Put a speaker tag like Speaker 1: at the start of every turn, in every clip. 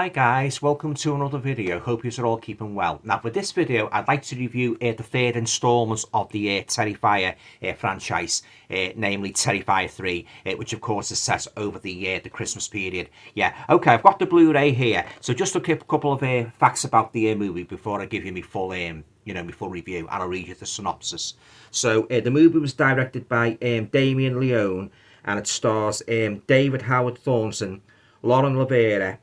Speaker 1: Hi guys, welcome to another video. Hope you're all keeping well. Now for this video I'd like to review the third instalment of the Terrifier franchise, namely Terrifier 3, which of course is set over the Christmas period. Yeah, okay, I've got the Blu-ray here, so just a couple of facts about the movie before I give you my full my full review, and I'll read you the synopsis. So the movie was directed by Damien Leone, and it stars David Howard Thornton, Lauren Lavera,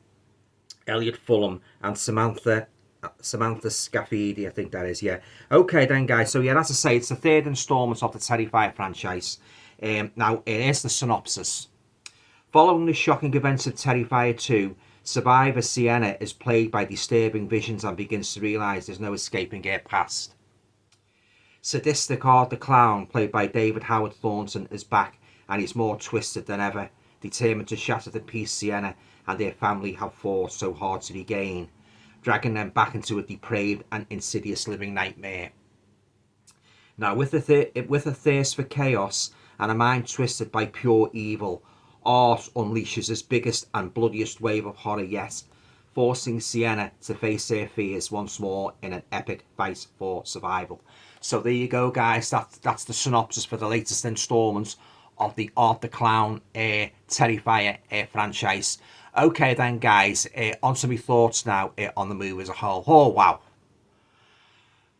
Speaker 1: Elliot Fulham, and Samantha Scafidi, I think that is, yeah. Okay then guys, so yeah, as I say, it's the third instalment of the Terrifier franchise. Now here's the synopsis. Following the shocking events of Terrifier 2, survivor Sienna is plagued by disturbing visions and begins to realise there's no escaping her past. Sadistic Art the Clown, played by David Howard Thornton, is back, and he's more twisted than ever, determined to shatter the peace Sienna and their family have fought so hard to regain, dragging them back into a depraved and insidious living nightmare. Now, with a thirst for chaos and a mind twisted by pure evil, Art unleashes his biggest and bloodiest wave of horror yet, forcing Sienna to face her fears once more in an epic fight for survival. So there you go, guys. That's the synopsis for the latest instalment of the Art the Clown Terrifier franchise. Okay then guys, on to my thoughts now on the movie as a whole. Oh wow,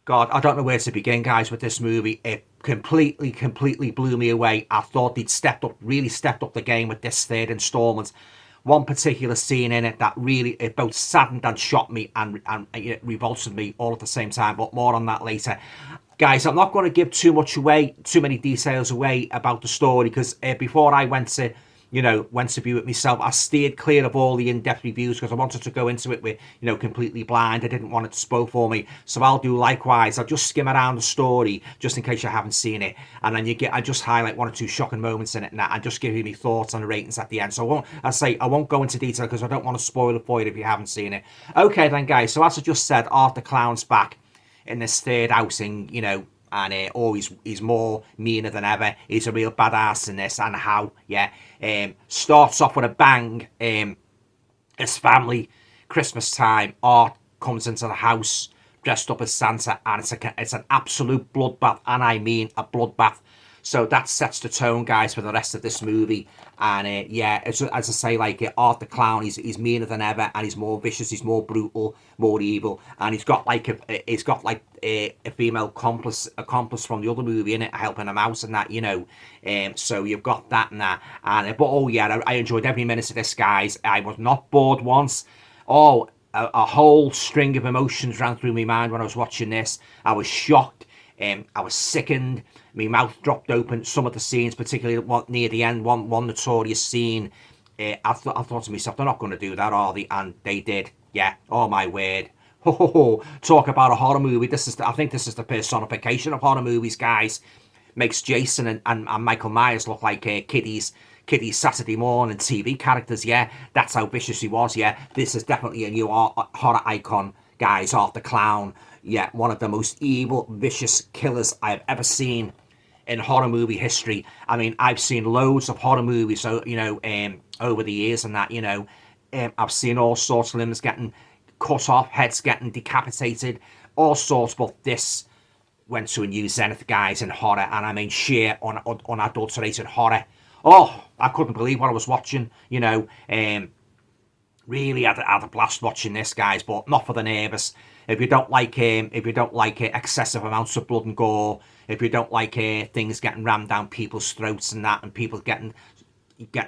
Speaker 1: God, I don't know where to begin guys with this movie. It completely blew me away. I thought they'd really stepped up the game with this third installment. One particular scene in it that really, it both saddened and shocked me and it revolted me all at the same time, but more on that later. Guys, I'm not going to give too many details away about the story, because before I went to view it myself, I steered clear of all the in-depth reviews because I wanted to go into it with, completely blind. I didn't want it to spoil for me. So I'll do likewise. I'll just skim around the story just in case you haven't seen it. And then I just highlight one or two shocking moments in it and just give you my thoughts on the ratings at the end. So I won't go into detail because I don't want to spoil it for you if you haven't seen it. Okay then guys, so as I just said, Art the Clown's back in this third outing, and he's more meaner than ever. He's a real badass in this, and how, starts off with a bang. His family, Christmas time, Art comes into the house dressed up as Santa, and it's an absolute bloodbath, and I mean a bloodbath. So that sets the tone, guys, for the rest of this movie. And as I say, Art the Clown, he's meaner than ever, and he's more vicious, he's more brutal, more evil, and he's got a female accomplice from the other movie in it, helping him out and that, so you've got that and that. And I enjoyed every minute of this, guys. I was not bored once. A whole string of emotions ran through my mind when I was watching this. I was shocked. I was sickened. My mouth dropped open. Some of the scenes, particularly near the end, one notorious scene, I thought to myself, they're not going to do that, are they? And they did. Yeah. Oh my word. Talk about a horror movie. I think this is the personification of horror movies, guys. Makes Jason and Michael Myers look like kiddies Saturday morning TV characters. Yeah, that's how vicious he was. Yeah, this is definitely a new horror icon, guys. Art the Clown. Yeah, one of the most evil, vicious killers I've ever seen in horror movie history. I mean, I've seen loads of horror movies, so over the years, and that I've seen all sorts of limbs getting cut off, heads getting decapitated, all sorts. But this went to a new zenith, guys, in horror, and I mean sheer unadulterated horror. Oh, I couldn't believe what I was watching. Really had a blast watching this, guys, but not for the nervous. If you don't like excessive amounts of blood and gore, if you don't like things getting rammed down people's throats and that, and people getting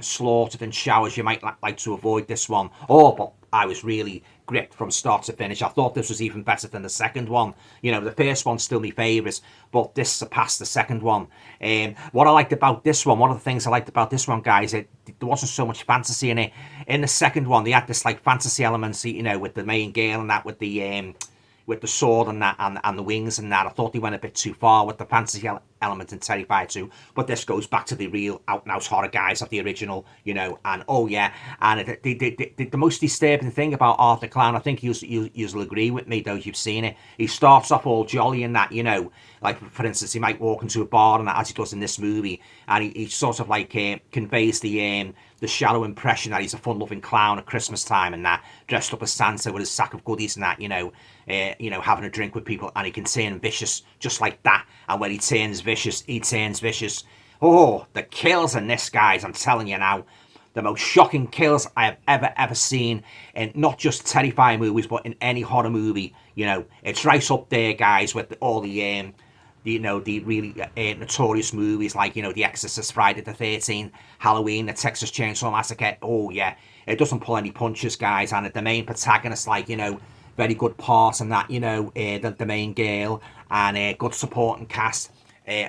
Speaker 1: slaughtered in showers, you might like to avoid this one. But I was really gripped from start to finish. I thought this was even better than the second one. The first one's still my favourite, but this surpassed the second one. What I liked about this one, one of the things I liked about this one, guys, there wasn't so much fantasy in it. In the second one, they had this fantasy elements, with the main girl and that, with the sword and that, and the wings and that. I thought they went a bit too far with the fantasy element in Terrifier 2, but this goes back to the real out-and-out horror guys of the original, you know, and oh yeah, and the most disturbing thing about Art the Clown, I think you'll agree with me, though, if you've seen it, he starts off all jolly and that, you know, like, for instance, he might walk into a bar and that, as he does in this movie, and he sort of like conveys the shallow impression that he's a fun-loving clown at Christmas time and that, dressed up as Santa with his sack of goodies and that, you know, having a drink with people, and he can turn vicious just like that. And when he turns vicious, he turns vicious. Oh, the kills in this, guys, I'm telling you now, the most shocking kills I have ever seen in not just Terrifier movies, but in any horror movie. You know, it's right up there, guys, with all the you know, the really notorious movies like, you know, The Exorcist, Friday the 13th, Halloween, The Texas Chainsaw Massacre. Oh yeah, it doesn't pull any punches, guys, and the main protagonist, like, you know, very good part and that, you know, the main girl, and good supporting cast.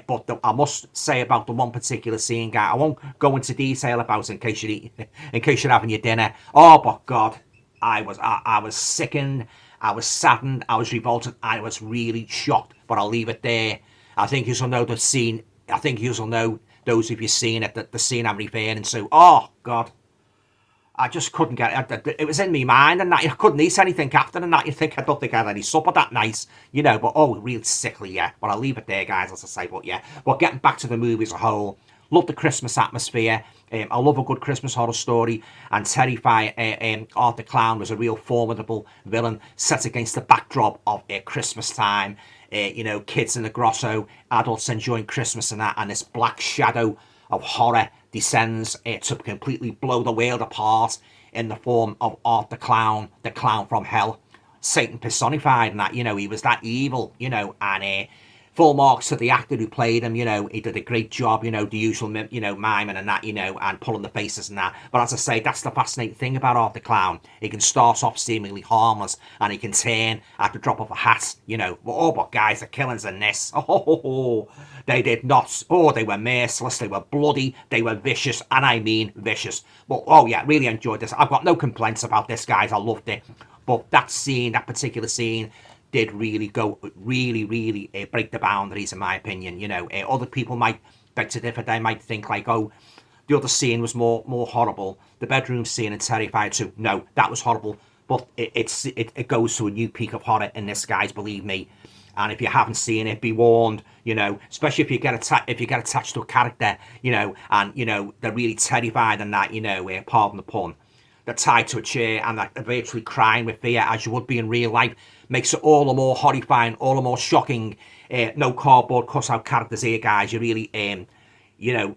Speaker 1: But I must say about the one particular scene, guy, I won't go into detail about it in case you're having your dinner. Oh, but God, I was sickened, I was saddened, I was revolted, I was really shocked. But I'll leave it there. I think you'll know the scene. I think you'll know, those of you seen it, the scene I'm referring to. Oh God, I just couldn't get it. It was in my mind, and that I couldn't eat anything after, and that you think I don't think I had any supper that night, you know. But oh, real sickly, yeah. But I'll leave it there, guys, as I say. But yeah, but getting back to the movie as a whole, love the Christmas atmosphere. I love a good Christmas horror story, and Terrifier, Art the Clown was a real formidable villain set against the backdrop of Christmas time. You know, kids in the grotto, adults enjoying Christmas and that, and this black shadow of horror descends to completely blow the world apart in the form of Art the Clown from hell, Satan personified, and that, you know, he was that evil, you know, and full marks to the actor who played him, you know, he did a great job, you know, the usual, you know, miming and that, you know, and pulling the faces and that. But as I say, that's the fascinating thing about Art the Clown. He can start off seemingly harmless, and he can turn at the drop of a hat, you know. Oh, but guys, the killings in this, oh, they did not, oh, they were merciless, they were bloody, they were vicious, and I mean vicious. But, oh yeah, really enjoyed this. I've got no complaints about this, guys, I loved it. But that scene, that particular scene, did really break the boundaries, in my opinion. You know, other people might beg to differ. They might think like, oh, the other scene was more horrible. The bedroom scene in Terrifier 2, no, that was horrible. But it goes to a new peak of horror in this, guys, believe me. And if you haven't seen it, be warned. You know, especially if you get attached to a character, you know, and you know they're really terrified and that, you know, pardon the pun, they're tied to a chair and they're virtually crying with fear, as you would be in real life, makes it all the more horrifying, all the more shocking. No cardboard cutout characters here, guys. You really, you know,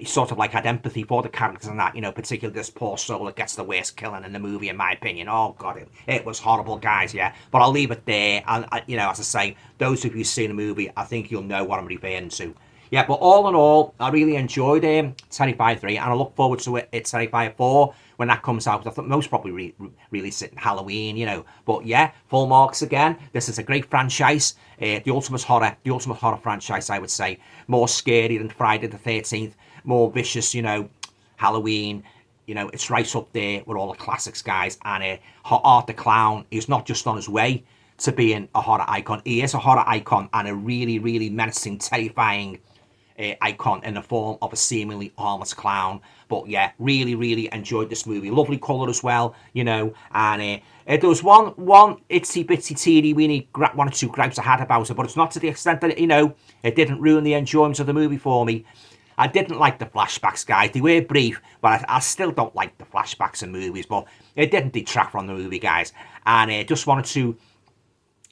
Speaker 1: sort of like had empathy for the characters and that, you know, particularly this poor soul that gets the worst killing in the movie, in my opinion. Oh, God, it was horrible, guys, yeah. But I'll leave it there. And, you know, as I say, those of you who've seen the movie, I think you'll know what I'm referring to. Yeah, but all in all, I really enjoyed Terrifier 3, and I look forward to Terrifier 4 when that comes out. I think most probably release it in Halloween, you know. But yeah, full marks again. This is a great franchise. The ultimate horror franchise, I would say. More scary than Friday the 13th, more vicious, you know, Halloween. You know, it's right up there with all the classics, guys. And Art the Clown is not just on his way to being a horror icon. He is a horror icon, and a really menacing, terrifying icon in the form of a seemingly harmless clown. But yeah, really enjoyed this movie. Lovely colour as well, you know. And there was one itsy bitsy teeny weeny one or two gripes I had about it, but it's not to the extent that you know, it didn't ruin the enjoyment of the movie for me. I didn't like the flashbacks, guys. They were brief, but I still don't like the flashbacks in movies. But it didn't detract from the movie, guys. And just wanted to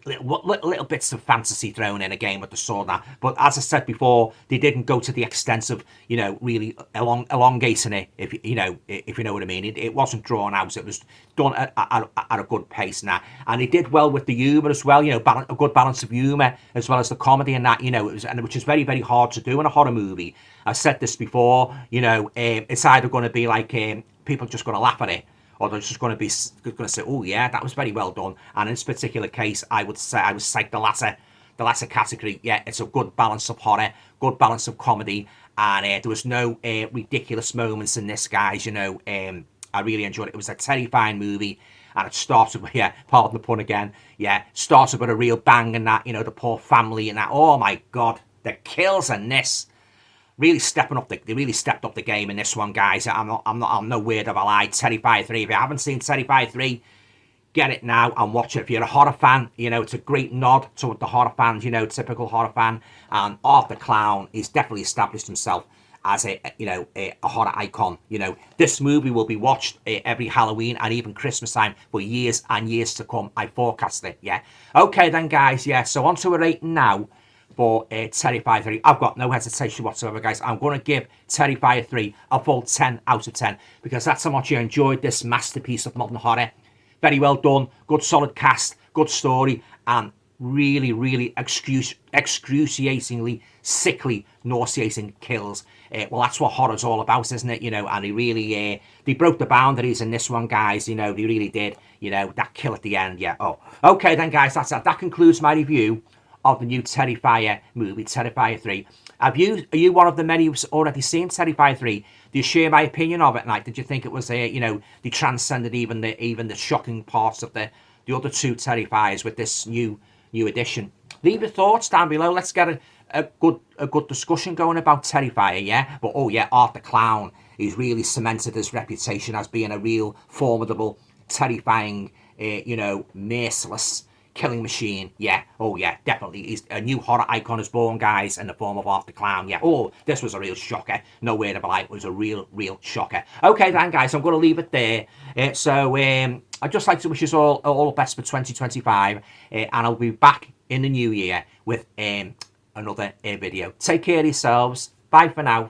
Speaker 1: little bits of fantasy thrown in again with the sword now. But as I said before, they didn't go to the extent of, you know, really elongating it, if you know what I mean. It wasn't drawn out. It was done at a good pace now. And they did well with the humour as well, you know, a good balance of humour as well as the comedy and that, you know, which is very hard to do in a horror movie. I've said this before, you know, it's either going to be like people just going to laugh at it, or they're just going to say, oh yeah, that was very well done. And in this particular case, I would cite the latter category. Yeah, it's a good balance of horror, good balance of comedy, and there was no ridiculous moments in this, guys. You know, I really enjoyed it. It was a terrifying movie, and it started with, yeah, pardon the pun again, yeah, started with a real bang and that, you know, the poor family and that. Oh my God, The kills in this really stepping up. They really stepped up the game in this one, guys. I'm no word of a lie. Terrifier 3. If you haven't seen Terrifier 3, get it now and watch it. If you're a horror fan, you know, it's a great nod to the horror fans, you know, typical horror fan. And Art the Clown, he's definitely established himself as a horror icon. You know, this movie will be watched every Halloween and even Christmas time for years and years to come. I forecast it, yeah. Okay then, guys, yeah, so on to a rating now for Terrifier 3. I've got no hesitation whatsoever, guys. I'm going to give Terrifier 3 a full 10 out of 10 because that's how much I enjoyed this masterpiece of modern horror. Very well done, good solid cast, good story, and really, really excruciatingly, sickly, nauseating kills. Well, that's what horror's all about, isn't it? You know, and they broke the boundaries in this one, guys. You know, they really did. You know, that kill at the end, yeah. Oh, okay then, guys, that's that. That concludes my review of the new Terrifier movie, Terrifier 3. Are you one of the many who's already seen Terrifier 3? Do you share my opinion of it? Like, did you think it was you know, they transcended even the shocking parts of the other two Terrifiers with this new edition? Leave your thoughts down below. Let's get a good discussion going about Terrifier, yeah? But oh yeah, Art the Clown, he's really cemented his reputation as being a real formidable, terrifying, you know, merciless killing machine. Yeah, oh yeah, definitely. He's a new horror icon is born, guys, in the form of Art the Clown. Yeah, oh, this was a real shocker. No word of a lie, it was a real shocker. Okay then, guys, I'm going to leave it there. So I'd just like to wish you all the best for 2025, and I'll be back in the new year with another video. Take care of yourselves. Bye for now.